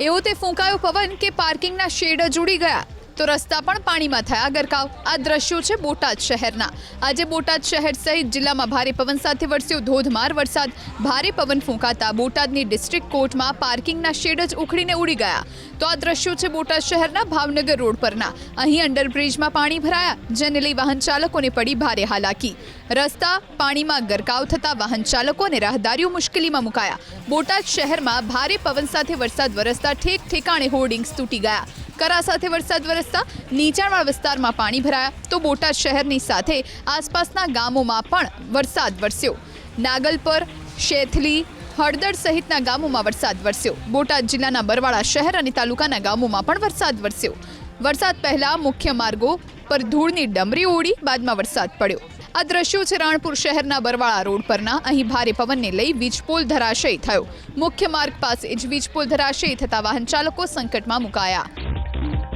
એવો તે ફૂંકાયો પવન કે પાર્કિંગના શેડ જ ઉડી ગયા તો રસ્તા પણ પાણીમાં થયા ગરકાવ। આ દ્રશ્યો છે બોટાદ શહેરના। આજે બોટાદ શહેર સહિત જિલ્લામાં ભારે પવન સાથે વરસ્યો ધોધમાર વરસાદ। ભારે પવન ફૂંકાતા બોટાદની ડિસ્ટ્રિક્ટ કોર્ટમાં પાર્કિંગના શેડ જ ઉખડીને ઉડી ગયા। તો આ દ્રશ્યો છે બોટાદ શહેરના ભાવનગર રોડ પરના। અહીં અંડરબ્રિજમાં પાણી ભરાયા, જેને લઈ વાહન ચાલકોને પડી ભારે હાલાકી। રસ્તા પાણીમાં ગરકાવ થતા વાહન ચાલકો અને રાહદારીઓ મુશ્કેલીમાં મુકાયા। બોટાદ શહેરમાં ભારે પવન સાથે વરસાદ વરસતા ઠેક ઠેકાણે હોર્ડિંગ્સ તૂટી ગયા। કરા સાથે વરસાદ વરસતા નીચાણવાળા વિસ્તારમાં પાણી ભરાયા તો બોટાદ શહેરની સાથે આસપાસના ગામોમાં પણ વરસાદ વરસ્યો। નાગલપર, શેથલી, હળદર સહિતના ગામોમાં વરસાદ વરસ્યો। બોટાદ જિલ્લાના બરવાળા શહેર અને તાલુકાના ગામોમાં પણ વરસાદ વરસ્યો। વરસાદ પહેલા મુખ્ય માર્ગો પર ધૂળની ડમરી ઉડી, બાદમાં વરસાદ પડ્યો। આ દ્રશ્યો છે રાણપુર શહેરના બરવાળા રોડ પરના। અહીં ભારે પવનને લઈ વીજપોલ ધરાશયી થયો। મુખ્ય માર્ગ પાસે જ વીજપોલ ધરાશયી થતા વાહન ચાલકો સંકટમાં મુકાયા।